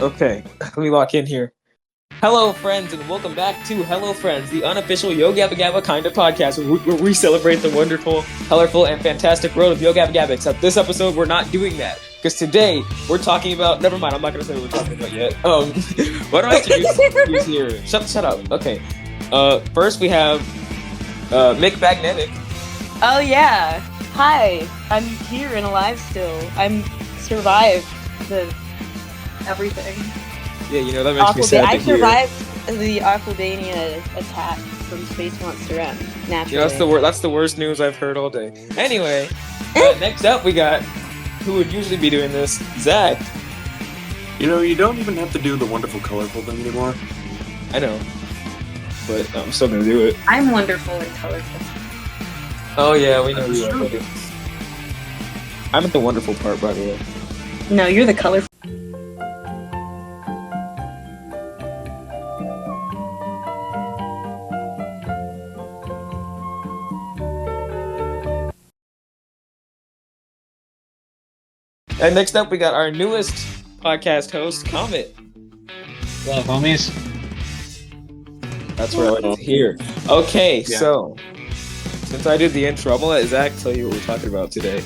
Okay, let me lock in here. Hello, friends, and welcome back to Hello Friends, the unofficial Yo Gabba Gabba kind of podcast where we celebrate the wonderful, colorful, and fantastic world of Yo Gabba Gabba. Except this episode, we're not doing that because today we're talking about. Never mind, I'm not going to say what we're talking about yet. Why don't I introduce who's here? Shut up. Okay. First we have Mick Magnetic. Oh yeah. Hi. I'm here and alive still. I'm survived the everything. Yeah, you know that makes me sad to I hear. survived the Aquabania attack from Space Monster M. Naturally. Yeah, that's the worst news I've heard all day. Anyway, next up we got who would usually be doing this, Zach. You know, you don't even have to do the wonderful, colorful thing anymore. I know, but I'm still gonna do it. I'm wonderful and colorful. Oh yeah, we know you are, buddy. I'm at the wonderful part, by the way. No, you're the colorful. And next up, we got our newest podcast host, Comet. What's up, homies? That's where I like to hear. Okay, so since I did the intro, I'm gonna let Zach tell you what we're talking about today.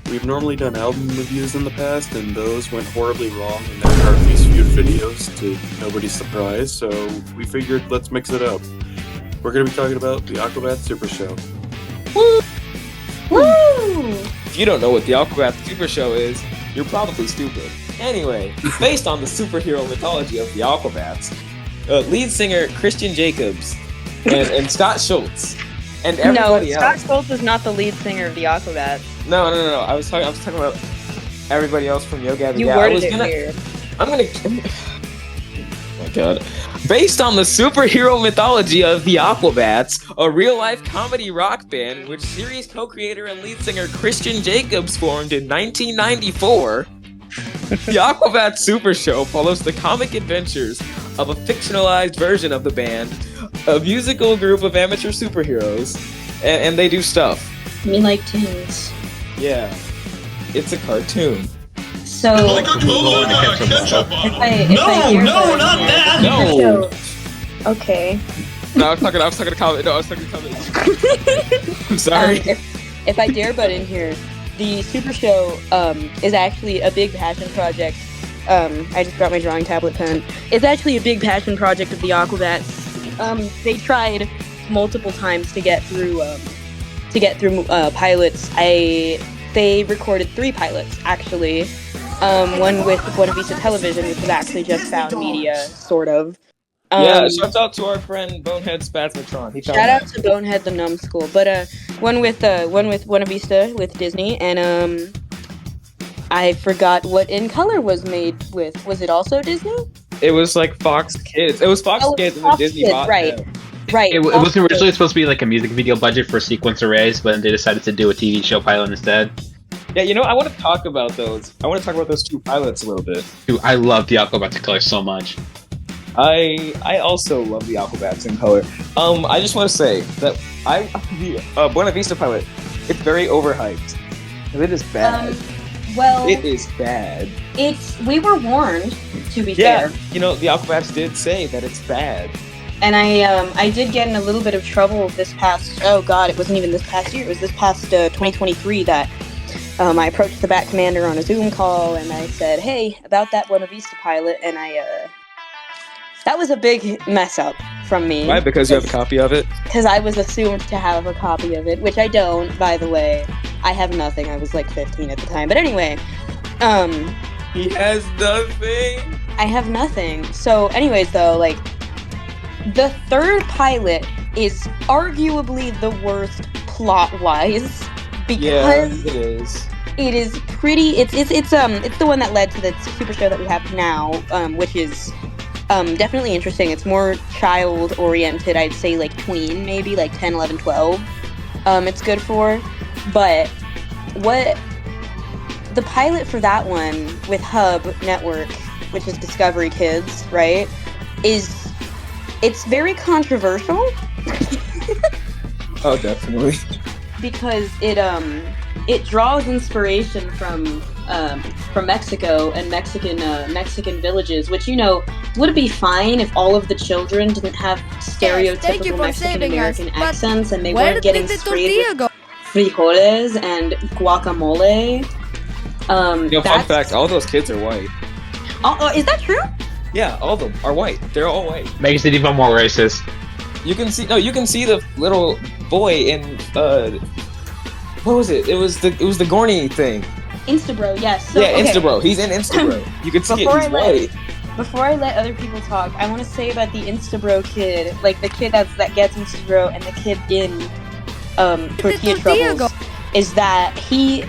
We've normally done album reviews in the past, and those went horribly wrong in their our least viewed videos to nobody's surprise, so we figured let's mix it up. We're going to be talking about the Aquabat Super Show. Woo! Woo! If you don't know what the Aquabat Super Show is, you're probably stupid. Anyway, based on the superhero mythology of the Aquabats, lead singer Christian Jacobs and Scott Schultz and everybody else. Scott Schultz is not the lead singer of the Aquabats. No. I was talking about everybody else from Yo Gabba Gabba. You worded it weird. Oh my god. Based on the superhero mythology of the Aquabats, a real-life comedy rock band which series co-creator and lead singer Christian Jacobs formed in 1994, the Aquabat Super Show follows the comic adventures of a fictionalized version of the band, a musical group of amateur superheroes, and they do stuff. Me like teens. Yeah, it's a cartoon. So, No! Okay. No, I was talking to Comet. I'm sorry. If I dare butt in here, the Super Show is actually a big passion project. I just got my drawing tablet pen. It's actually a big passion project of the Aquabats. They tried multiple times to get through pilots. They recorded 3 pilots actually. One with Buena Vista Television, which was actually just found media, sort of. Shout out to our friend Bonehead Spasmatron. Shout out to Bonehead the Numbskull. But one with Buena Vista with Disney, and I forgot what In Color was made with. Was it also Disney? It was like Fox Kids. It was Fox Kids and then Disney bought them. Right. It was originally supposed to be like a music video budget for Sequence Arrays, but then they decided to do a TV show pilot instead. Yeah, you know, I want to talk about those. I want to talk about those 2 pilots a little bit. Dude, I love the Aquabats Color so much. I also love the Aquabats in Color. I just want to say that the Buena Vista pilot, it's very overhyped. It is bad. It is bad. We were warned, to be fair. fair. You know, the Aquabats did say that it's bad. And I did get in a little bit of trouble this past, oh god, it wasn't even this past year, it was this past 2023 that I approached the Bat Commander on a Zoom call and I said, hey, about that Buena Vista pilot, and that was a big mess up from me. Why? Because you have a copy of it? Because I was assumed to have a copy of it, which I don't, by the way. I have nothing, I was like 15 at the time, but anyway. He has nothing? I have nothing. So anyways though, like, the 3rd pilot is arguably the worst plot-wise because it is. It is pretty. It's the one that led to the Super Show that we have now, which is definitely interesting. It's more child-oriented. I'd say like tween, maybe like 10, 11, 12. It's good for, but what the pilot for that one with Hub Network, which is Discovery Kids, right, it's very controversial. Oh, definitely. Because it draws inspiration from from Mexico and Mexican villages, which would it be fine if all of the children didn't have stereotypical Mexican American accents and they weren't getting sprayed with frijoles and guacamole? Fun fact: all those kids are white. Is that true? Yeah, all of them are white. They're all white. Makes it even more racist. You can see the little boy in what was it? It was the Gorny thing. Instabro, yes. So, yeah, okay. Instabro. He's in Instabro. You can see He's white. Before I let other people talk, I want to say about the Instabro kid, like the kid that gets Instabro and the kid in Tortilla Troubles, is that he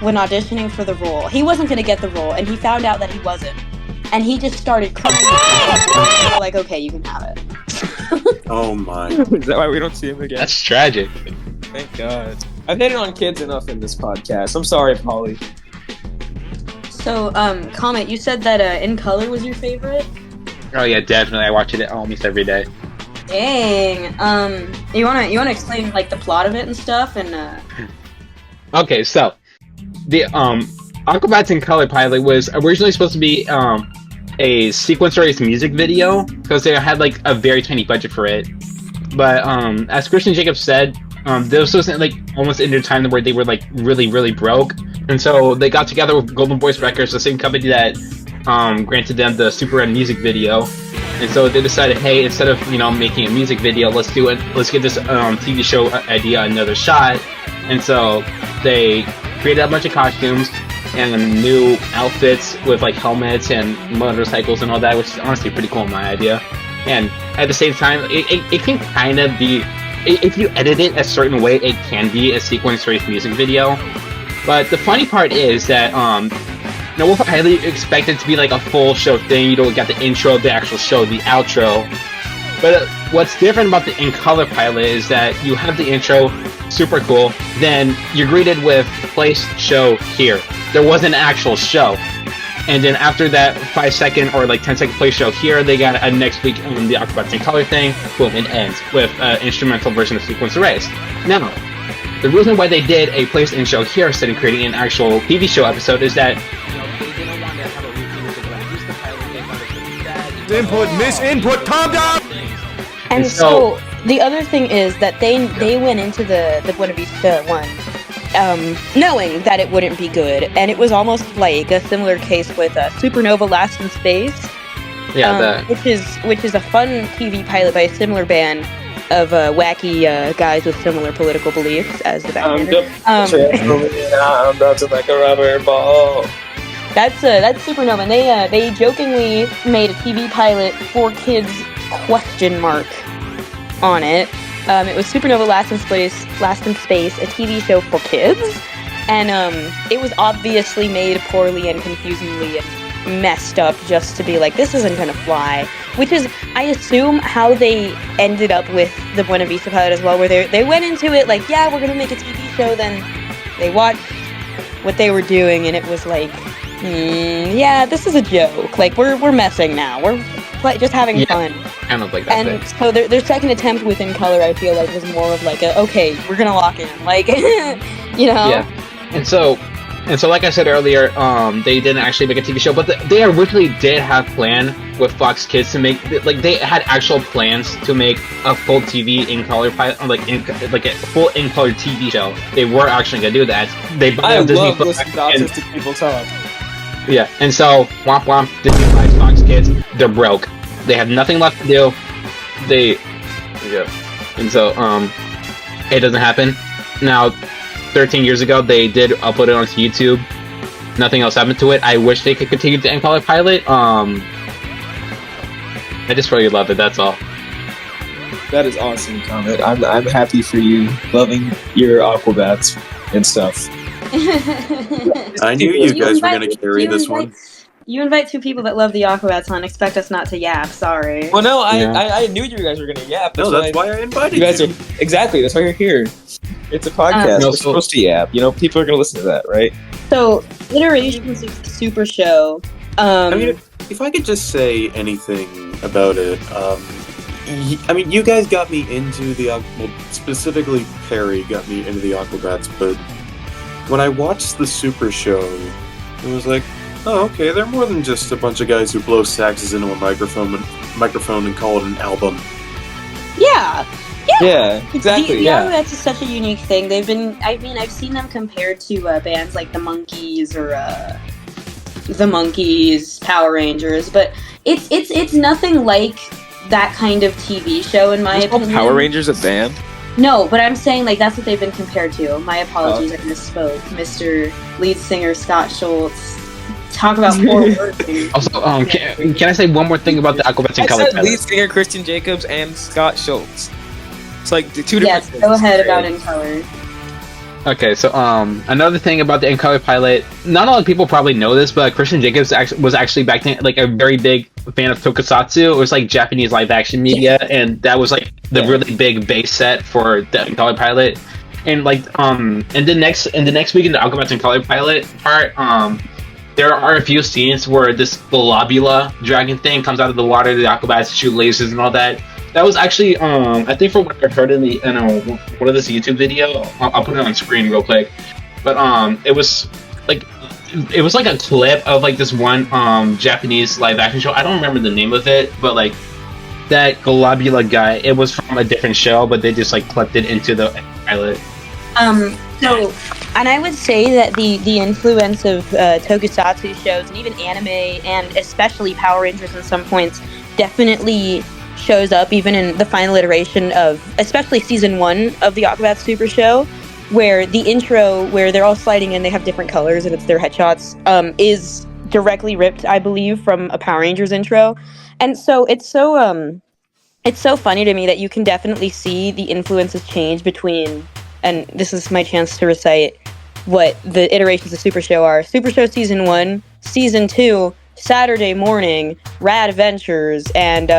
when auditioning for the role, he wasn't going to get the role, and he found out that he wasn't, and he just started crying. Like, okay, you can have it. Oh my! Is that why we don't see him again? That's tragic. Thank God. I've hit it on kids enough in this podcast. I'm sorry, Polly. So, Comet, you said that In Color was your favorite? Oh yeah, definitely. I watch it almost every day. Dang. You wanna explain like the plot of it and stuff and Okay, so the Aquabats in Color pilot was originally supposed to be a sequence-based music video because they had like a very tiny budget for it. But as Christian Jacobs said, this was like almost in their time where they were like really, really broke, and so they got together with Golden Voice Records, the same company that granted them the Super Red music video, and so they decided, hey, instead of making a music video, let's give this TV show idea another shot, and so they created a bunch of costumes and new outfits with like helmets and motorcycles and all that, which is honestly pretty cool in my idea. And at the same time, it can kind of be, if you edit it a certain way, it can be a sequence-based music video. But the funny part is that we'll highly expect it to be like a full show thing. You got the intro, the actual show, the outro. But what's different about the In Color pilot is that you have the intro, super cool, then you're greeted with place, show, here. There wasn't an actual show. And then after that 5-second or like 10-second play show here, they got a next week the Aquabats in Color thing. Boom, it ends with an instrumental version of Sequence Erased. Now, the reason why they did a place and show here instead of creating an actual TV show episode is that they didn't want to have a repeat with the pilot. They Input, misinput, calm down! And so the other thing is that they went into the Buena Vista one knowing that it wouldn't be good, and it was almost like a similar case with Supernova Last in Space, which is a fun TV pilot by a similar band of wacky guys with similar political beliefs as the band. I'm about to make a rubber ball. That's Supernova, and they jokingly made a TV pilot for kids ? On it. It was Supernova Last in Space, a TV show for kids, and it was obviously made poorly and confusingly and messed up just to be like, this isn't gonna fly, which is, I assume, how they ended up with the Buena Vista pilot as well, where they went into it like, yeah, we're gonna make a TV show, then they watched what they were doing, and it was like, yeah, this is a joke, like, we're messing now, we're just having fun. Kind of like that. And so their second attempt with In Color, I feel like, was more of like okay, we're gonna lock in, like, Yeah. And so, like I said earlier, they didn't actually make a TV show, but they originally did have plan with Fox Kids to make, like, they had actual plans to make a full TV In Color pilot, like a full In Color TV show. They were actually gonna do that. I love listening to autistic people talk. Yeah, and so womp womp, Disney buys Fox Kids. They're broke. They have nothing left to do. And so it doesn't happen. Now, 13 years ago, they did upload it onto YouTube. Nothing else happened to it. I wish they could continue the In Color pilot. I just really love it. That's all. That is awesome, Comet. I'm happy for you loving your Aquabats and stuff. I knew you guys were going to carry this one. You invite two people that love the Aquabats on, expect us not to yap, sorry. Well, no, I knew you guys were going to yap. That's why I invited you. Guys are, exactly, that's why you're here. It's a podcast. We're supposed to yap. People are going to listen to that, right? So, iterations of the Super Show. I mean, if I could just say anything about it, I mean, you guys got me into specifically Perry got me into the Aquabats, but when I watched the Super Show, it was like, oh, okay, they're more than just a bunch of guys who blow saxes into a microphone and call it an album. Yeah. Yeah, exactly. The Yeah. Aquabats is such a unique thing. I've seen them compared to bands like the Monkees or the Monkees, Power Rangers, but it's nothing like that kind of TV show in my opinion. Power Rangers a band? No, but I'm saying like that's what they've been compared to. My apologies, I misspoke. Mr. Lead Singer Scott Schultz. Talk about poor wording. Also, can I say one more thing about the Aquabats in I Color said Palette? lead singer Christian Jacobs and Scott Schultz. It's like the two different Yes, things. go ahead about In Color. Okay, so another thing about the In Color pilot, not a lot of people probably know this, but Christian Jacobs was actually back then like a very big fan of Tokusatsu. It was like Japanese live action media, and that was like the really big base set for the In Color pilot. And like in the next week in the Aquabats In Color pilot part, there are a few scenes where this globula dragon thing comes out of the water, the Aquabats shoot lasers and all that. That was actually, I think from what I heard in one of this YouTube video, I'll put it on screen real quick. But it was like a clip of like this one Japanese live action show. I don't remember the name of it, but like that globula guy, it was from a different show, but they just like clipped it into the pilot. So, and I would say that the influence of Tokusatsu shows and even anime and especially Power Rangers in some points definitely shows up even in the final iteration of especially season 1 of the Aquabats Super Show, where the intro where they're all sliding in, they have different colors and it's their headshots, is directly ripped, I believe, from a Power Rangers intro. And so it's so funny to me that you can definitely see the influences change between, and this is my chance to recite what the iterations of Super Show are. Super Show Season 1, Season 2, Saturday Morning, Rad Adventures, and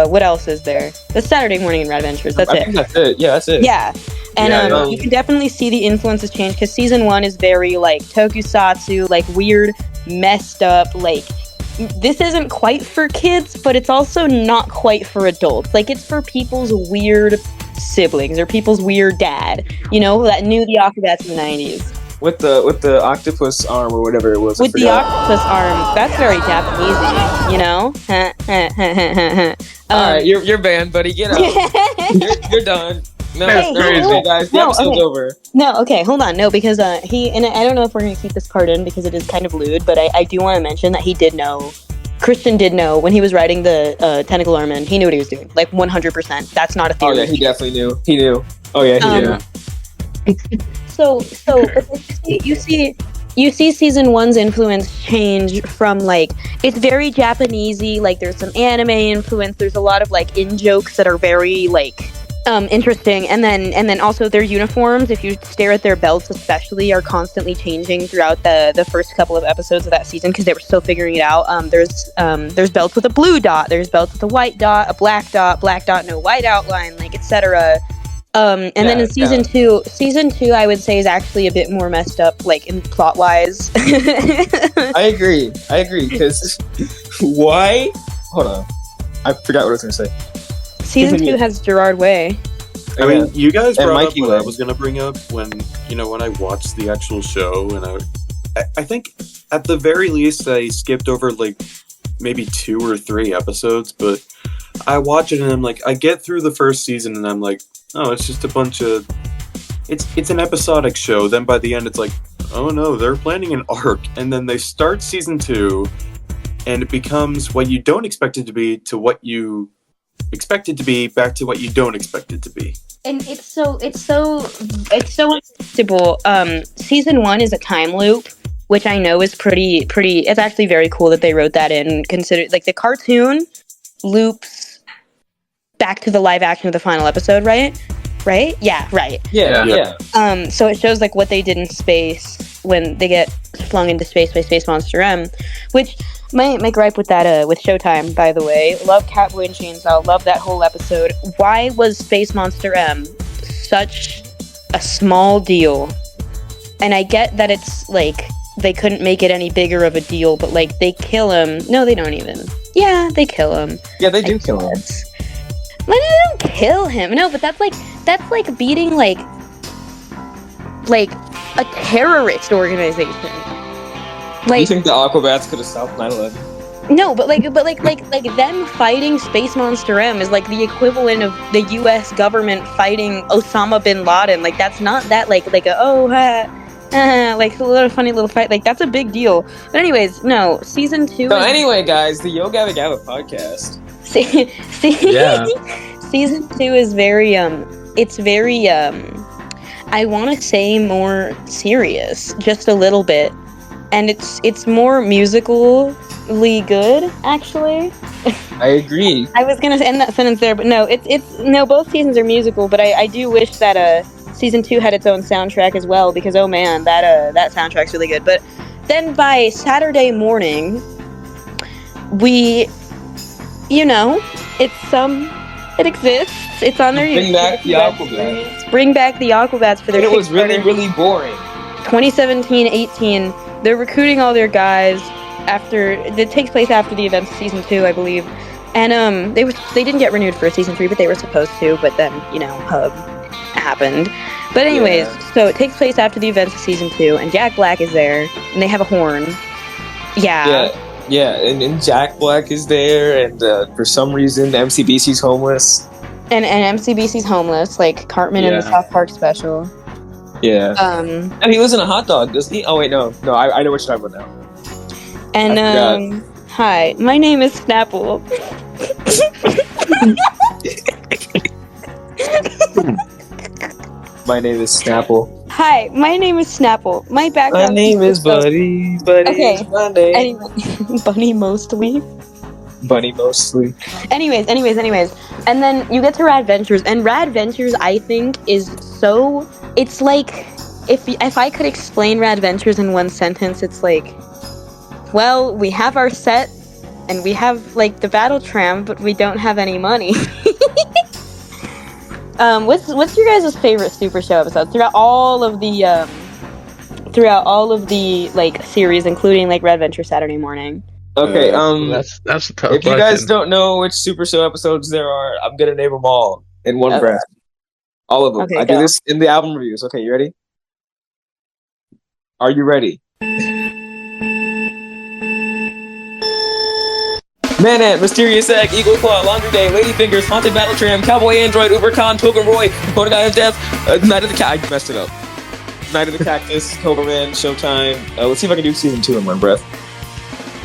what else is there? The Saturday Morning and Rad Adventures, that's I it. think that's it. Yeah, that's it. Yeah. And Yeah, you can definitely see the influences change, because Season 1 is very, like, Tokusatsu, like, weird, messed up, like, this isn't quite for kids, but it's also not quite for adults. Like, it's for people's weird siblings, or people's weird dad, you know, that knew the Aquabats in the 90s. With the octopus arm or whatever it was. With the octopus arm, that's very Japanese, you know? Alright, you're banned, buddy. Get out. you're done. No, That's crazy. guys. The No, episode's okay. over. No, okay, hold on. No, because he, and I don't know if we're going to keep this part in because it is kind of lewd, but I do want to mention that he did know, Christian did know when he was writing the Tentacle Armin, he knew what he was doing. Like 100%. That's not a Oh theory. yeah, he definitely knew. He knew. Oh yeah, he knew. So you see season 1's influence change from like, it's very Japanesey, like there's some anime influence, there's a lot of like in jokes that are very like interesting, and then also their uniforms, if you stare at their belts especially, are constantly changing throughout the first couple of episodes of that season because they were still figuring it out. There's belts with a blue dot, there's belts with a white dot, a black dot, no white outline, like etc. And then in season two, I would say is actually a bit more messed up, like in plot wise. I agree. Because why? Hold on, I forgot what I was gonna say. Season 2 has Gerard Way. I mean, you guys And brought Mikey up what I Way. was going to bring up when I watched the actual show, and I think at the very least I skipped over like maybe 2 or 3 episodes, but I watch it and I'm like, I get through the first season and I'm like, oh, it's just a bunch of, it's an episodic show. Then by the end it's like, oh no, they're planning an arc, and then they start season 2 and it becomes what you don't expect it to be to what you expect it to be, back to what you don't expect it to be. And it's so unpredictable. Season 1 is a time loop, which I know is pretty. It's actually very cool that they wrote that in. Consider like the cartoon loops back to the live action of the final episode, right? Yeah, right. Yeah. So it shows like what they did in space when they get flung into space by Space Monster M, which my gripe with that with Showtime, by the way, love Catboy and Chainsaw, love that whole episode. Why was Space Monster M such a small deal? And I get that it's like they couldn't make it any bigger of a deal, but like they kill him. No, they don't even. Yeah, they kill him. Yeah, they do kill him. Like, they don't kill him. No, but that's like beating like a terrorist organization. You Like, think the Aquabats could have stopped 9/11? no, but them fighting Space Monster M is like the equivalent of the U.S. government fighting Osama bin Laden. Like, that's not that like like a little funny little fight. Like, that's a big deal. But anyways, no, season 2. So anyway, guys, the Yo Gabba Gabba podcast. Yeah. Season 2 is very it's very I want to say more serious, just a little bit, and it's more musically good, actually. I agree. I was gonna end that sentence there, but no, it's no, both seasons are musical, but I do wish that season 2 had its own soundtrack as well, because oh man, that soundtrack's really good. But then by Saturday morning, we, it exists. It's on their Bring YouTube. back the Aquabats. Bring back the Aquabats for their And it was really, Kickstarter. really boring. 2017-18. They're recruiting all their guys after it takes place after the events of season 2, I believe. And they didn't get renewed for season 3, but they were supposed to. But then Hub happened. But anyways, So it takes place after the events of season 2, and Jack Black is there, and they have a horn. Yeah, and Jack Black is there, and for some reason MCBC's homeless. And MCBC's homeless, like Cartman in the Yeah. South Park special. Yeah. And he lives in a hot dog, doesn't he? Oh wait, no, I know what you're talking about now. And hi, my name is Snapple. My name is Snapple. Hi, my name is Snapple. My background. My name is Buddy. Buddy Okay. is my name. Anyway, Bunny mostly. Bunny mostly. Anyways. And then you get to Rad Ventures, and Rad Ventures, I think, is so... It's like... If I could explain Rad Ventures in one sentence, it's like... Well, we have our set, and we have, like, the battle tram, but we don't have any money. What's your guys' favorite Super Show episode? Throughout all of the like series, including like Red Venture Saturday Morning. Okay, that's a tough if you guys question. don't know which Super Show episodes there are, I'm gonna name them all in one breath. All of them. Okay, I do go. this in the album reviews. Okay, you ready? Are you ready? Manant, Mysterious Egg, Eagle Claw, Laundry Day, Ladyfingers, Haunted Battle Tram, Cowboy Android, Ubercon, Pilgrim Roy, Dakota Guy of Death, Night of the I messed it up. Night of the Cactus, Cobraman, Showtime. Let's see if I can do season 2 in one breath.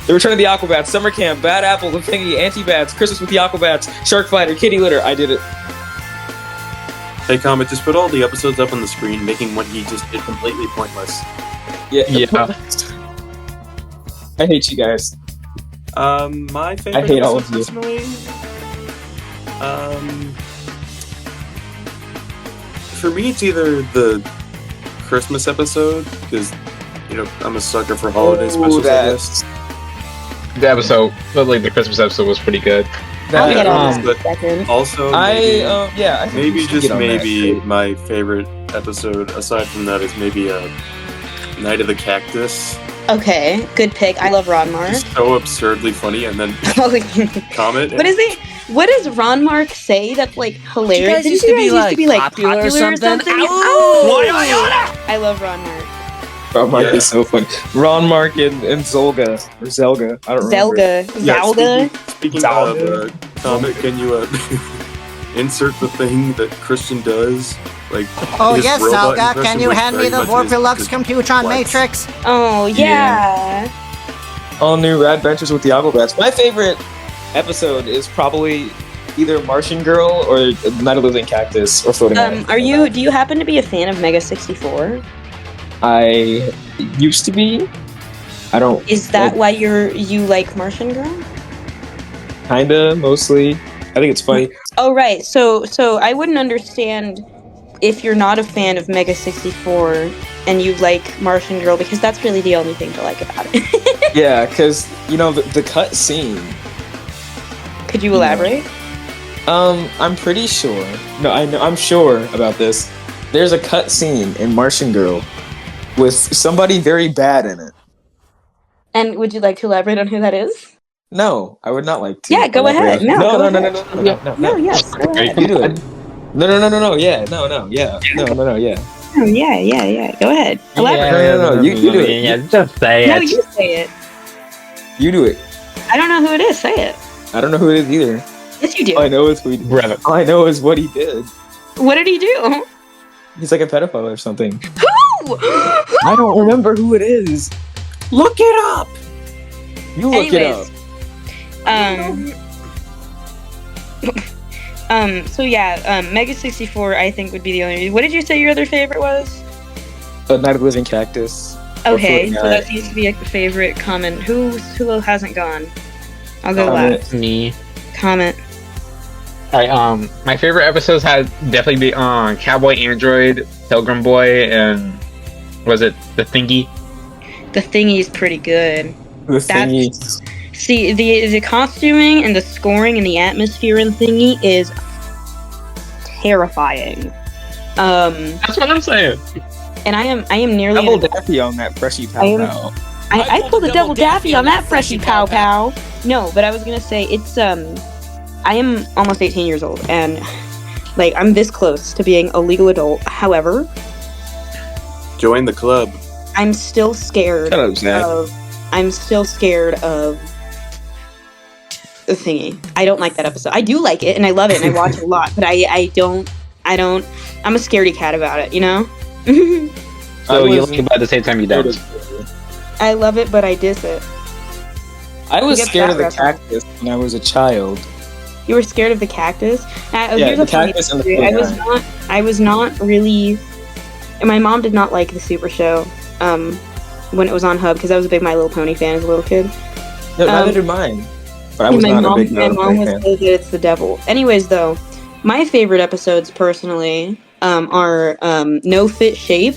The Return of the Aquabats, Summer Camp, Bad Apple, The Thingy, Anti-Bats, Christmas with the Aquabats, Shark Fighter, Kitty Litter. I did it. Hey, Comet, just put all the episodes up on the screen, making what he just did completely pointless. Yeah. Yeah. I hate you guys. My favorite I hate all of episode you. personally, for me, it's either the Christmas episode, because, I'm a sucker for holiday specials, I guess. The episode, but like the Christmas episode was pretty good. I'll get on but that in a second. Also, I think maybe we should just get on that. maybe my favorite episode, aside from that, is maybe Night of the Cactus. Okay, good pick. I love Ronmar. It's so absurdly funny, and then Comet. What is it? What does Ronmark say that's like hilarious? You guys Didn't used to be, like, popular or something? Ow! I love Ronmark. Ron Mark Yeah. is so funny. Ron Mark and Zolga. Or Zelga. I don't remember. Zelga. Yeah, Zalga. Speaking Zalga. of Comet, can you insert the thing that Christian does? Like, Oh his yes, robot Salga, impression, can you which hand me very the much is Vorpalux just Computron flex. Matrix? Oh yeah. All new Rad Ventures with the Aquabats. My favorite episode is probably either Martian Girl or Night of the Living Cactus or Floating Island. Do you happen to be a fan of Mega 64? I used to be. I don't. Is that why you like Martian Girl? Kinda, mostly. I think it's funny. Oh right. So I wouldn't understand if you're not a fan of Mega 64 and you like Martian Girl, because that's really the only thing to like about it. Yeah, because, the cut scene. Could you elaborate? I'm pretty sure. No, I'm sure about this. There's a cut scene in Martian Girl with somebody very bad in it. And would you like to elaborate on who that is? No, I would not like to. Yeah, go ahead. No, No, go no, ahead. no, no, no, no, no, No, yes, go ahead. You do it. No, yeah, no, yeah. No, yeah. Oh, yeah. Go ahead. Elaborate. No, you do it. Yeah, just say No, it. you say it. You do it. I don't know who it is. Say it. I don't know who it is either. Yes, you do. All I know is who he did. Brother. All I know is what he did. What did he do? He's like a pedophile or something. Who? I don't remember who it is. Look it up. You look it up. So yeah, Mega 64 I think would be the only. What did you say your other favorite was? Night of the Living Cactus. Okay, Or so that seems to be a favorite comment. Who hasn't gone? I'll go Comment. last. Me. Comment. Alright, my favorite episodes had definitely be Cowboy Android, Pilgrim Boy, and was it The Thingy? The Thingy's pretty good. The Thingy. See, the costuming and the scoring and the atmosphere in Thingy is terrifying. That's what I'm saying. And I am nearly. Double Daffy on that Freshy Pow Pow. I pulled a double daffy on that Freshy Pow Pow. No, but I was gonna say it's I am almost 18 years old, and like I'm this close to being a legal adult. However, Join the club. I'm still scared Shut up, Zach. I'm still scared of the Thingy. I don't like that episode. I do like it and I love it and I watch it a lot, but I don't I'm a scaredy cat about it, you know? So you like it, but at the same time you don't. I love it, but I diss it. I was You get scared of the that reference. cactus when I was a child. You were scared of the cactus? Yeah, Here's the a funny cactus and the story. fly. I was not really. And my mom did not like the Super Show when it was on Hub because I was a big My Little Pony fan as a little kid. No, neither did mine. But I was my not mom, a big my mom was fan. so that it's the devil. Anyways, though, my favorite episodes personally are No Fit Shape.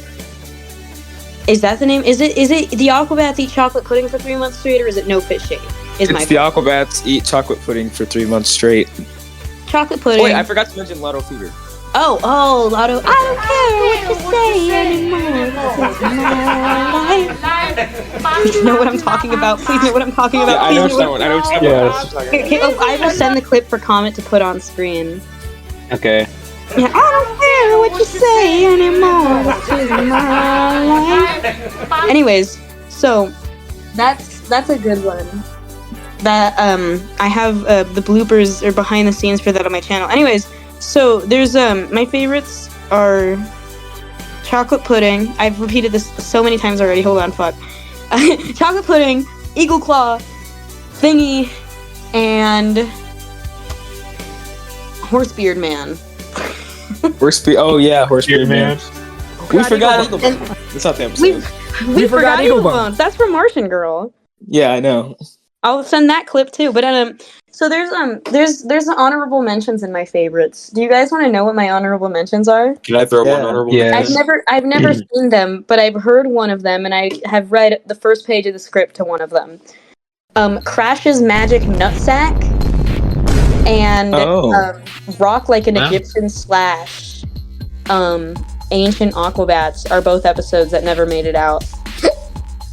Is that the name? Is it the Aquabats eat chocolate pudding for 3 months straight, or is it No Fit Shape? It's the Aquabats eat chocolate pudding for 3 months straight. chocolate pudding. Oh, wait, I forgot to mention Lotto Fever. Oh, Lotto. I don't care what you say anymore. This is my life. Please know what I'm talking about. Please know what I'm talking about. Yeah, I Please know know someone. I know someone. Okay, I will send the clip for comment to put on screen. Okay. Yeah, I don't care what you say anymore. This is my life. Anyways, so that's a good one. That I have the bloopers or behind the scenes for that on my channel. Anyways, so there's my favorites are chocolate pudding. I've repeated this so many times already. Hold on, fuck. Chocolate pudding, Eagle Claw, Thingy, and Horsebeard Man. Oh yeah, Horsebeard Man. We forgot Eagle Eagle Bones. Bones. That's not the episode. We forgot Eagle Bones. That's from Martian Girl. Yeah, I know. I'll send that clip too. But so there's honorable mentions in my favorites. Do you guys want to know what my honorable mentions are? Can I throw Yeah. one honorable Yeah. mention? I've never seen them, but I've heard one of them, and I have read the first page of the script to one of them. Crash's Magic Nutsack and Rock Like an Huh? Egyptian Slash. Ancient Aquabats are both episodes that never made it out.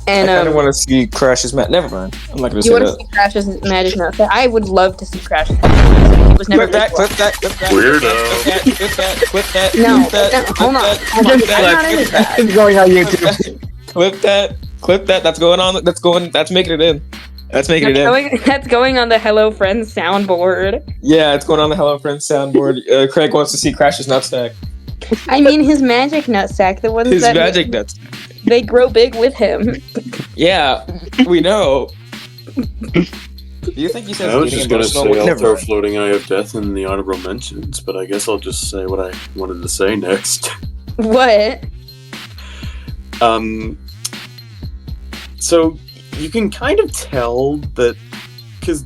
And I kind of want to see Crash's Mat. Never mind. I'm not gonna you say want to that. see Crash's Magic Nutsack? I would love to see Crash's Magic Nutsack. It was never Clip that. before. Clip that. Clip that. Weirdo. Clip that. Clip that. No, Clip that. no, hold on, Clip hold on. that. I'm not into that. It's going on YouTube. Clip that. Clip that. That's going on. That's making it in. That's making it in. That's going on the Hello Friends soundboard. Yeah, it's going on the Hello Friends soundboard. Craig wants to see Crash's Nutsack. I mean, his magic nutsack, the ones His that magic nuts. they grow big with him. Yeah, we know. Do you think he says I was getting just gonna emotional? say I'll Never throw mind. Floating Eye of Death in the honorable mentions, but I guess I'll just say what I wanted to say next. What? So you can kind of tell that because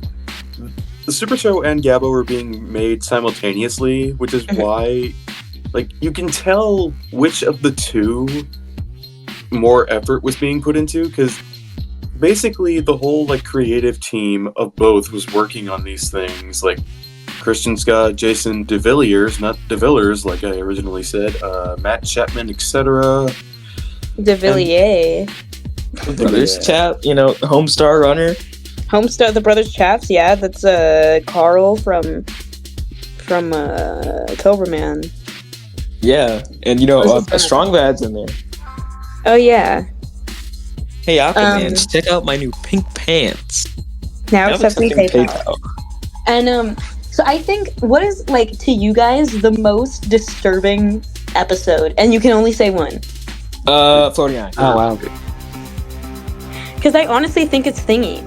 the Super Show and Gabbo were being made simultaneously, which is why, like, you can tell which of the two more effort was being put into, because basically the whole like creative team of both was working on these things. Like Christian Scott, Jason DeVilliers, not DeVillers like I originally said, Matt Chapman, etc. De Villiers. Brothers chat, Homestar Runner. Homestar, the Brothers Chaps, yeah, that's Carl from Cobra Man. Yeah, and a strong bad's in there. Oh yeah. Hey, Aquaman, check out my new pink pants. Now I'm accepting accepting PayPal. And so I think, what is, like, to you guys the most disturbing episode? And you can only say one. Floating Eye. Oh wow. Because I honestly think it's Thingy.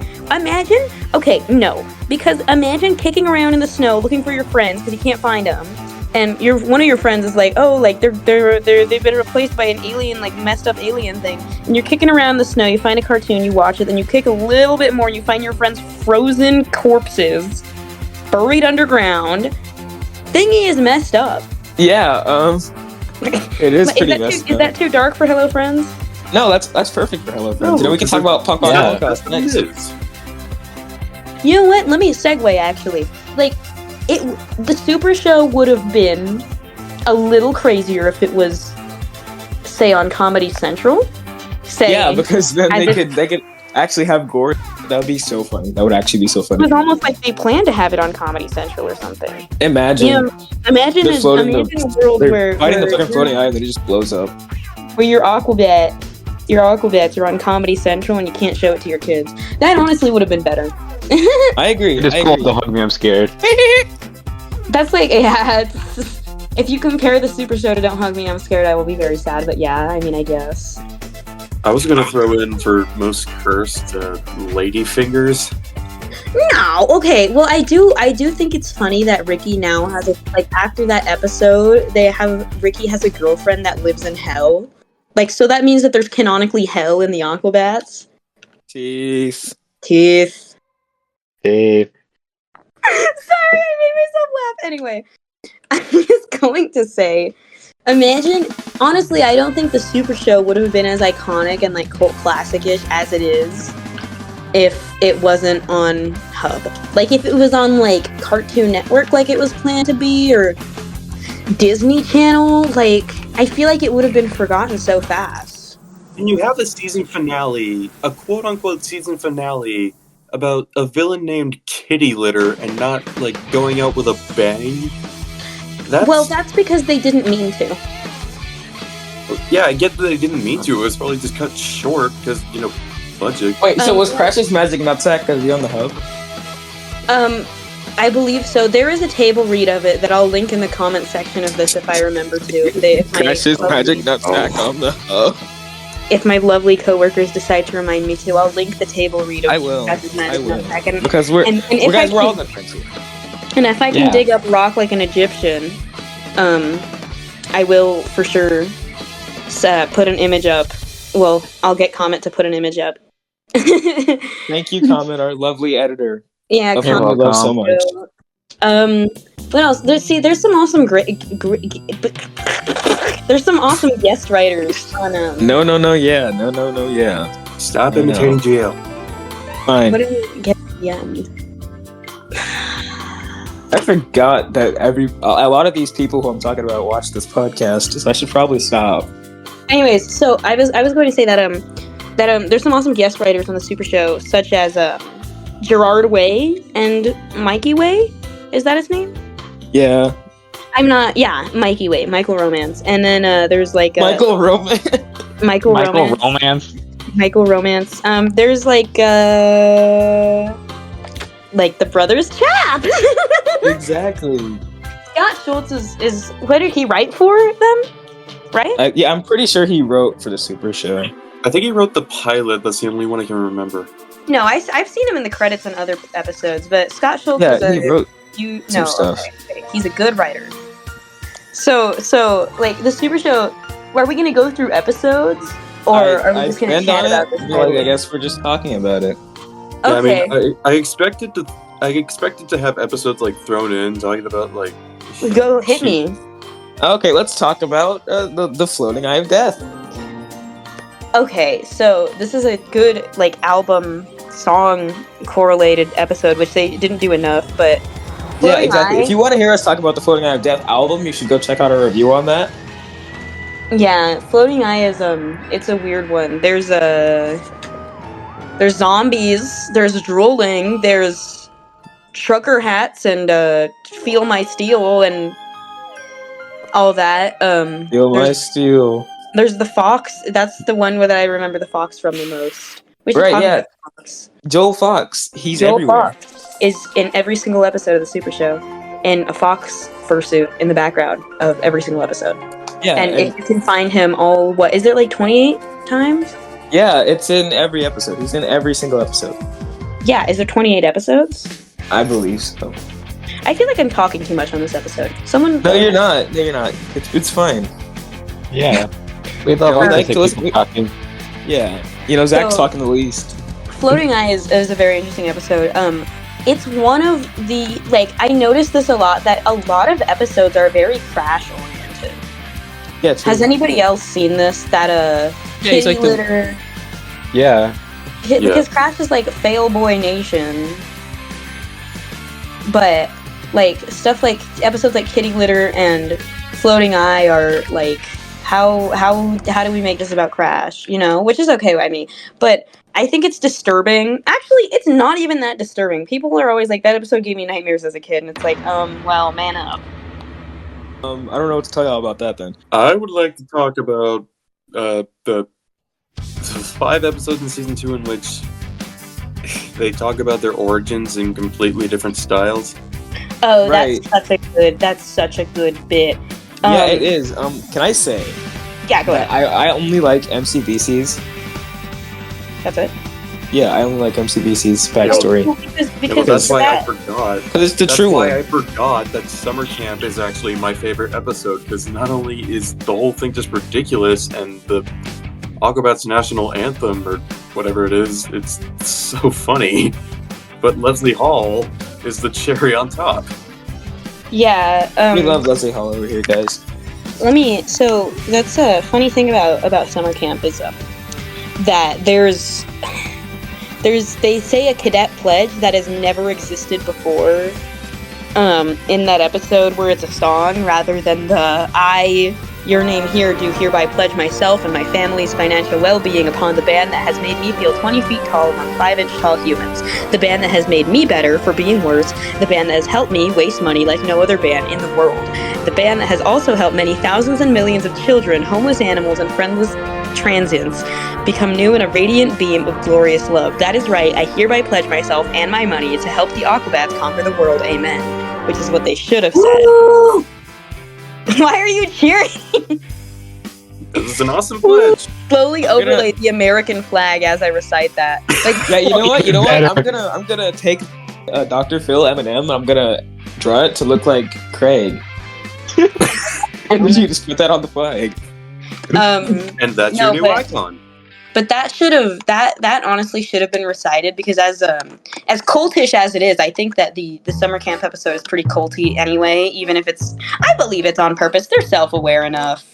Because imagine kicking around in the snow looking for your friends because you can't find them, and one of your friends is like, oh, like they've been replaced by an alien, like messed up alien thing, and you're kicking around in the snow. You find a cartoon, you watch it, then you kick a little bit more, and you find your friends' frozen corpses buried underground. Thingy is messed up. Yeah, it is pretty messed up. Is that too dark for Hello Friends? No, that's perfect for Hello Friends. No, We can talk about Punk Rock Holocaust next. You know what? Let me segue, actually. Like, the Super Show would have been a little crazier if it was, say, on Comedy Central. Yeah, because then they could actually have gore. That would be so funny. That would actually be so funny. It was almost like they planned to have it on Comedy Central or something. Imagine. Imagine a world where fighting the fucking floating eye and then it just blows up. Where your Aquabats are on Comedy Central and you can't show it to your kids. That honestly would have been better. I agree. Just pull up the Hug Me, I'm Scared. That's like, yeah. If you compare the Super Show to Don't Hug Me, I'm Scared, I will be very sad. But yeah, I mean, I guess. I was gonna throw in for most cursed lady fingers. No, okay. Well, I do think it's funny that Ricky now has after that episode, Ricky has a girlfriend that lives in hell. Like, so that means that there's canonically hell in the Aquabats. Teeth. Sorry, I made myself laugh. Anyway, I was going to say, imagine, honestly, I don't think the Super Show would have been as iconic and like cult classic-ish as it is if it wasn't on Hub. Like, if it was on like Cartoon Network like it was planned to be, or Disney Channel, like, I feel like it would have been forgotten so fast. And you have a season finale, a quote-unquote season finale, about a villain named Kitty Litter and not, like, going out with a bang. That's because they didn't mean to. Yeah, I get that they didn't mean to. It was probably just cut short because, budget. Wait, so was Precious Magic Nutsack going to be on the Hub? I believe so. There is a table read of it that I'll link in the comment section of this if I remember to. Precious Magic Nutsack on the Hub. If my lovely coworkers decide to remind me to, I'll link the table read of I will. Nutsack. Because we're all the friends here. And if I can dig up rock like an Egyptian, I will for sure put an image up. Well, I'll get Comet to put an image up. Thank you, Comet, our lovely editor. Yeah, of whom we love so much. What else? There's some awesome there's some awesome guest writers on No, yeah. Stop imitating GL. Fine. What did we get at the end? I forgot that a lot of these people who I'm talking about watch this podcast, so I should probably stop. Anyways, so I was going to say that there's some awesome guest writers on the Super Show, such as Gerard Way and Mikey Way. Is that his name? Yeah. Mikey Way, Michael Romance. And then there's like Michael Romance. Michael Romance. There's like the Brothers Chap. Exactly. Scott Schultz is what did he write for them? Right? Yeah, I'm pretty sure he wrote for the Super Show. I think he wrote the pilot. That's the only one I can remember. No, I've seen him in the credits on other episodes, but Scott Schultz he wrote some stuff. Okay. He's a good writer. So like the Super Show, are we gonna go through episodes, or are we just gonna chat about this? I guess we're just talking about it. Okay. Yeah, I mean, I expected to have episodes like thrown in talking about like. Go hit me. Okay, let's talk about the Floating Eye of Death. Okay, so this is a good like album song correlated episode, which they didn't do enough, but yeah, exactly. If you want to hear us talk about the Floating Eye of Death album, you should go check out our review on that. Yeah, Floating Eye is it's a weird one. There's zombies, there's drooling, there's trucker hats and Feel My Steel, and all that. Steal my steel. There's the fox. That's the one that I remember the fox from the most. We should Right, talk yeah. about the fox. Joel Fox. He's Joel everywhere. Fox is in every single episode of the Super Show, in a fox fursuit in the background of every single episode. Yeah, and if you can find him all, what is there, like 28 times? yeah, it's in every episode. He's in every single episode. Yeah, is there 28 episodes? I believe so. I feel like I'm talking too much on this episode. Someone. No, you're not. No, you're not. It's fine. Yeah. We love Yeah, like listen- people talking. Yeah. You know, Zach's So- talking the least. Floating Eye is a very interesting episode. It's one of the, like, I noticed this a lot, that a lot of episodes are very crash oriented. Yeah, true. Has anybody else seen this? That Yeah, he's kitty like the- litter. Yeah. Because Crash is like Fail Boy Nation, but like stuff like episodes like Kitty Litter and Floating Eye are like how do we make this about Crash? You know, which is okay by me, but I think it's disturbing. Actually, it's not even that disturbing. People are always like, that episode gave me nightmares as a kid, and it's like, well, man up. I don't know what to tell y'all about that then. I would like to talk about the 5 episodes in season 2 in which they talk about their origins in completely different styles. Oh, Right. that's such a good bit. Yeah, it is. Can I say Yeah, go that ahead. I only like MCBC's? That's it. Yeah, I only like MCBC's backstory. Because That's why I that, forgot. Because it's the That's true why one. I forgot that Summer Camp is actually my favorite episode, because not only is the whole thing just ridiculous, and the Aquabats national anthem, or whatever it is, it's so funny, but Leslie Hall is the cherry on top. yeah. We love Leslie Hall over here, guys. So that's a funny thing about summer camp is that they say a cadet pledge that has never existed before in that episode, where it's a song rather than the your name here, do hereby pledge myself and my family's financial well-being upon the band that has made me feel 20 feet tall among 5-inch tall humans, the band that has made me better for being worse, the band that has helped me waste money like no other band in the world, the band that has also helped many thousands and millions of children, homeless animals, and friendless transients become new in a radiant beam of glorious love. That is right, I hereby pledge myself and my money to help the Aquabats conquer the world, amen. Which is what they should have said. Why are you cheering? This is an awesome pledge. Slowly gonna- overlay the American flag as I recite that. Like, Yeah, you know what? Better. I'm gonna take Dr. Phil Eminem and I'm gonna draw it to look like Craig. And you just put that on the flag. And that's No, your new but- icon. But that should have that honestly should have been recited, because as cultish as it is, I think that the summer camp episode is pretty culty anyway. Even if I believe it's on purpose. They're self-aware enough.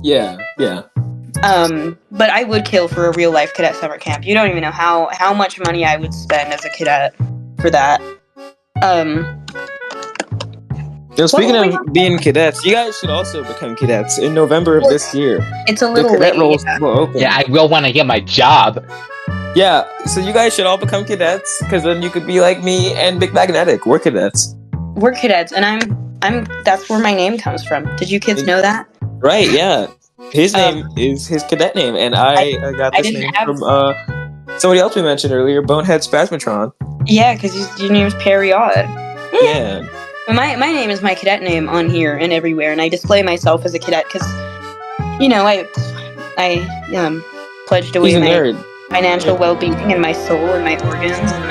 Yeah. But I would kill for a real life cadet summer camp. You don't even know how much money I would spend as a cadet for that. You know, speaking What were of being cadets, you guys should also become cadets in November of this year. It's a The little cadet late. roles will open. Yeah, I will when I get my job. Yeah, so you guys should all become cadets, because then you could be like me and Big Magnetic. We're cadets. We're cadets, and I'm. That's where my name comes from. Did you kids know that? Right, yeah. His name is his cadet name, and I got I this didn't name have- from somebody else we mentioned earlier, Bonehead Spasmatron. Yeah, because your name's Perry Odd. Yeah. My name is my cadet name on here and everywhere, and I display myself as a cadet because, you know, I pledged away He's a my nerd. financial well-being and my soul and my organs and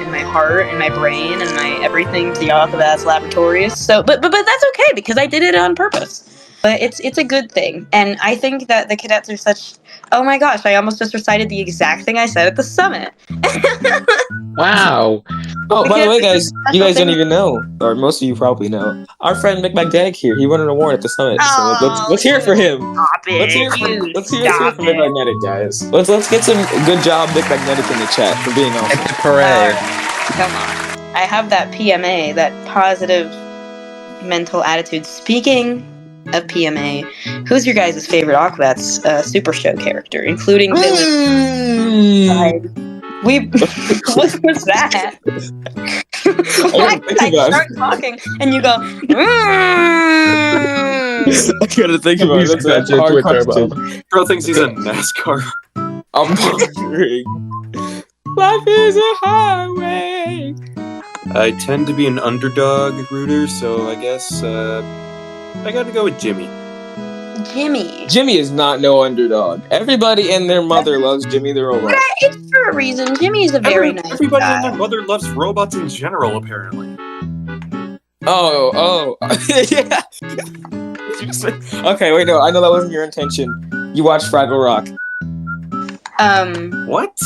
my heart and my brain and my everything to the Aquabats Laboratories. So, but that's okay because I did it on purpose. But it's a good thing, and I think that the cadets are such. Oh my gosh! I almost just recited the exact thing I said at the summit. Wow. Oh, by the way, guys, you guys don't thing. even know, or most of you probably know, our friend Mick Magnetic here, he won an award at the summit. Oh, so let's hear it for him. Stop it! Let's hear it Stop for Mick Magnetic, guys. Let's get some good job, Mick Magnetic, in the chat for being awesome. It's a parade. Come on. I have that PMA, that positive mental attitude. Speaking of PMA, who's your guys' favorite Aquabats Super Show character, including villain? We what was that? Why think I about start it. talking and you go, I gotta think about it. That's a hard question. Bro thinks he's a NASCAR. I'm wondering. Life is a highway. I tend to be an underdog rooter, so I guess I gotta go with Jimmy. Jimmy. Jimmy is not no underdog. Everybody and their mother loves Jimmy the robot. It's for a reason. Jimmy is a very nice Everybody guy. and their mother loves robots in general, apparently. Oh, yeah. Okay, wait, no, I know that wasn't your intention. You watched Fraggle Rock. What?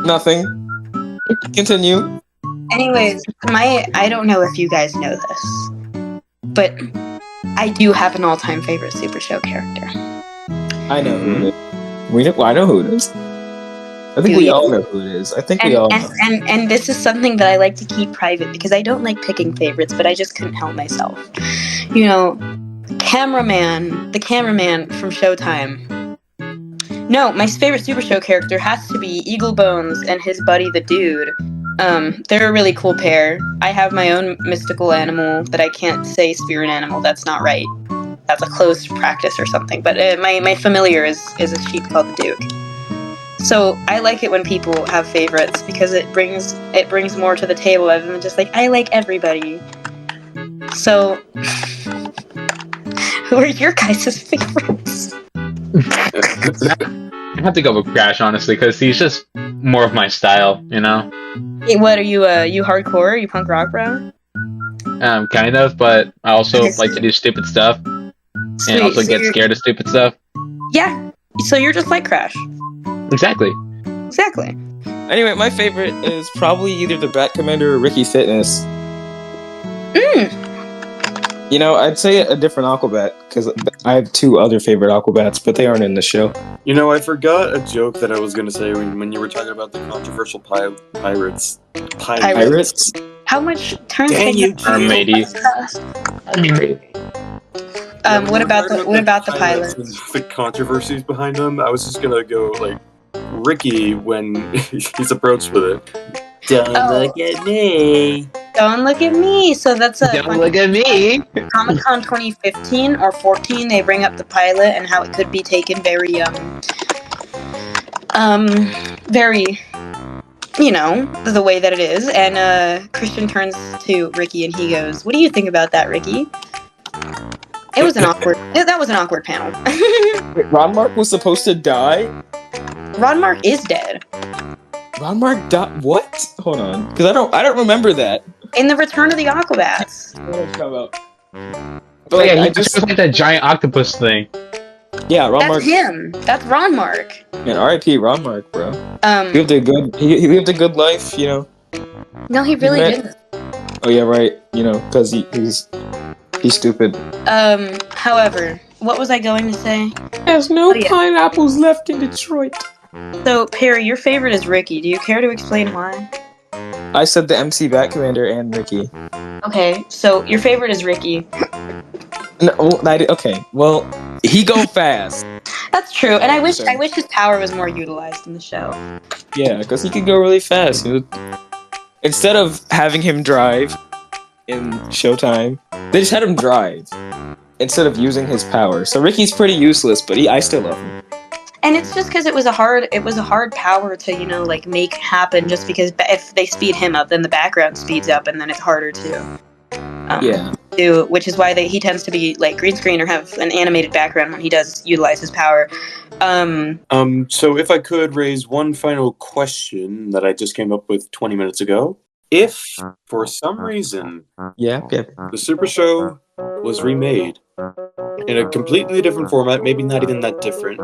Nothing. Continue. Anyways, I don't know if you guys know this, but I do have an all-time favorite Super Show character. I know who it is. I know who it is. I think we all know who it is. I think we all know. And this is something that I like to keep private because I don't like picking favorites, but I just couldn't help myself. You know, the cameraman from Showtime. No, my favorite Super Show character has to be Eagle Bones and his buddy the Dude. They're a really cool pair. I have my own mystical animal that I can't say spirit animal. That's not right. That's a closed practice or something. But my familiar is a sheep called the Duke. So I like it when people have favorites because it brings more to the table rather than just like I like everybody. So who are your guys' favorites? I have to go with Crash, honestly, because he's just more of my style, you know? Hey, what are you? You hardcore? Are you punk rock, bro? Kind of, but I also like to do stupid stuff. Sweet. And also So get you're- scared of stupid stuff. Yeah. So you're just like Crash. Exactly. Exactly. Anyway, my favorite is probably either the Bat Commander or Ricky Fitness. You know, I'd say a different Aquabat, because I have two other favorite Aquabats, but they aren't in the show. You know, I forgot a joke that I was gonna say when you were talking about the controversial pirates. Pirates? How much turns Dang you, matey. What about the pilots pilot? and the controversies behind them? I was just gonna go like Ricky when he's approached with it. Don't look at me. Don't look at me. So that's a Don't look at me! Comic-Con 2015 or 14. They bring up the pilot and how it could be taken very very, you know, the way that it is. And Christian turns to Ricky and he goes, "What do you think about that, Ricky?" It was an awkward. That was an awkward panel. Wait, Ron Mark was supposed to die? Ron Mark is dead. Ron Mark died? What? Hold on, because I don't remember that. In the Return of the Aquabats. What did it come out? Oh But yeah, I he just just like that giant octopus thing. yeah, Ron That's Mark. him. That's Ron Mark. Man, R.I.P. Ron Mark, bro. He lived a good. He lived a good life, you know. No, he really Met- didn't. Oh yeah, right. You know, because he's stupid. However, what was I going to say? There's no Oh, yeah. pineapples left in Detroit. So, Perry, your favorite is Ricky. Do you care to explain why? I said the MC Bat Commander and Ricky. Okay, so your favorite is Ricky. No, okay. Well, he go fast. That's true, and I wish Sorry. his power was more utilized in the show. Yeah, because he could go really fast. Instead of having him drive in Showtime, they just had him drive instead of using his power. So Ricky's pretty useless, but I still love him. And it's just because it was a hard power to, you know, like make happen. Just because if they speed him up, then the background speeds up, and then it's harder to. Yeah. Do, which is why he tends to be like green screen or have an animated background when he does utilize his power. So if I could raise one final question that I just came up with 20 minutes ago. If, for some reason, Yeah. the Super Show was remade in a completely different format, maybe not even that different,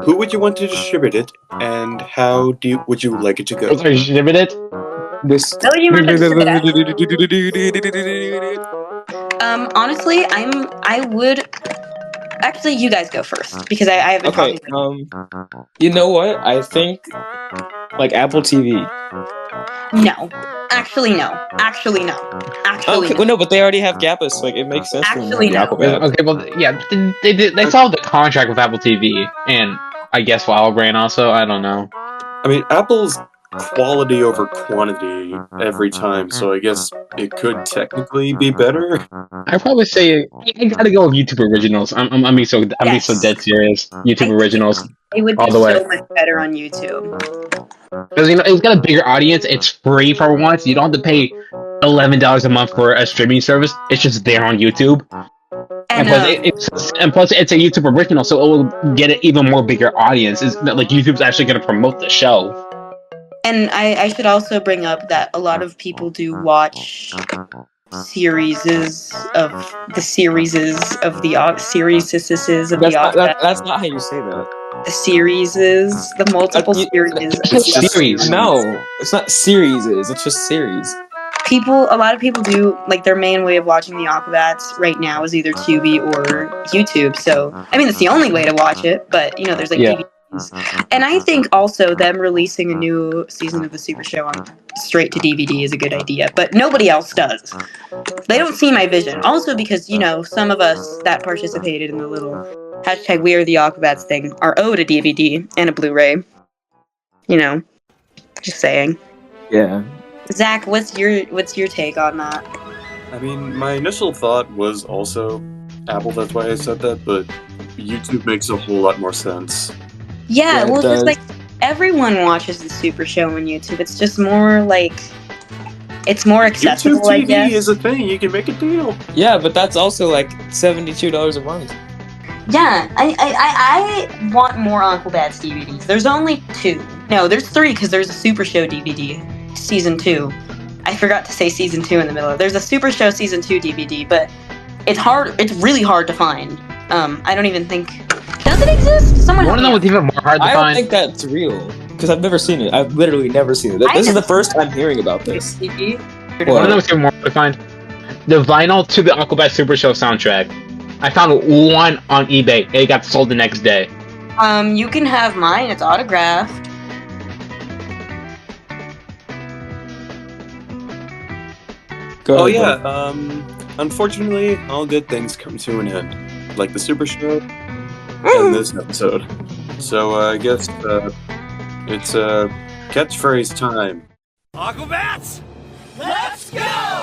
who would you want to distribute it, and how would you like it to go? Sorry, shivering it? This. What would you want to distribute it? Honestly, I would. Actually, you guys go first because I have been Okay. talking. You know what? I think like Apple TV. No. Actually, no. Actually, no. Actually, Okay, no. well, no, but they already have Gappa, so like it makes sense for them to Actually, have the no. Aquabat. Okay, well, yeah, they solved the contract with Apple TV, and I guess WildBrain also. I don't know. I mean, Apple's quality over quantity every time, so I guess it could technically be better. I'd probably say I gotta go with YouTube originals. I'm being so dead serious. YouTube originals It would all be the way. so much better on YouTube. Because it's got a bigger audience. It's free for once. You don't have to pay $11 a month for a streaming service. It's just there on YouTube. And plus, it's a YouTube original, so it will get an even more bigger audience. It's not like YouTube's actually going to promote the show. And I should also bring up that a lot of people do watch series of the That's not how you say that. The multiple series. Series. No, it's not series. It's just series. A lot of people do, like, their main way of watching the Aquabats right now is either Tubi or YouTube. So, I mean, it's the only way to watch it, but, you know, there's, like, DVDs. And I think also them releasing a new season of the Super Show on straight to DVD is a good idea, but nobody else does. They don't see my vision. Also because, you know, some of us that participated in the little hashtag We Are the Aquabats thing are owed a DVD and a Blu-ray. You know, just saying. Yeah. Zach, what's your take on that? I mean, my initial thought was also Apple, that's why I said that, but YouTube makes a whole lot more sense. Yeah, well, it does. just like everyone watches the Super Show on YouTube. It's just more like it's more accessible. YouTube TV I guess is a thing. You can make a deal. Yeah, but that's also like $72 a month. Yeah, I want more Uncle Bad's DVDs. There's only 2. No, there's 3 because there's a Super Show DVD, Season 2. I forgot to say Season 2 in the middle. There's a Super Show Season 2 DVD, but it's hard. It's really hard to find. I don't even think... Does it exist? Someone You want to know what's even more hard to I find? don't think that's real because I've never seen it. I've literally never seen it. This is the first time hearing about this. You want to know what's even more hard to find? The vinyl to the Aquabat Super Show soundtrack. I found one on eBay. It got sold the next day. You can have mine. It's autographed. Oh yeah, unfortunately, all good things come to an end. Like the Super Show and this episode. So I guess it's catchphrase time. Aquabats, let's go!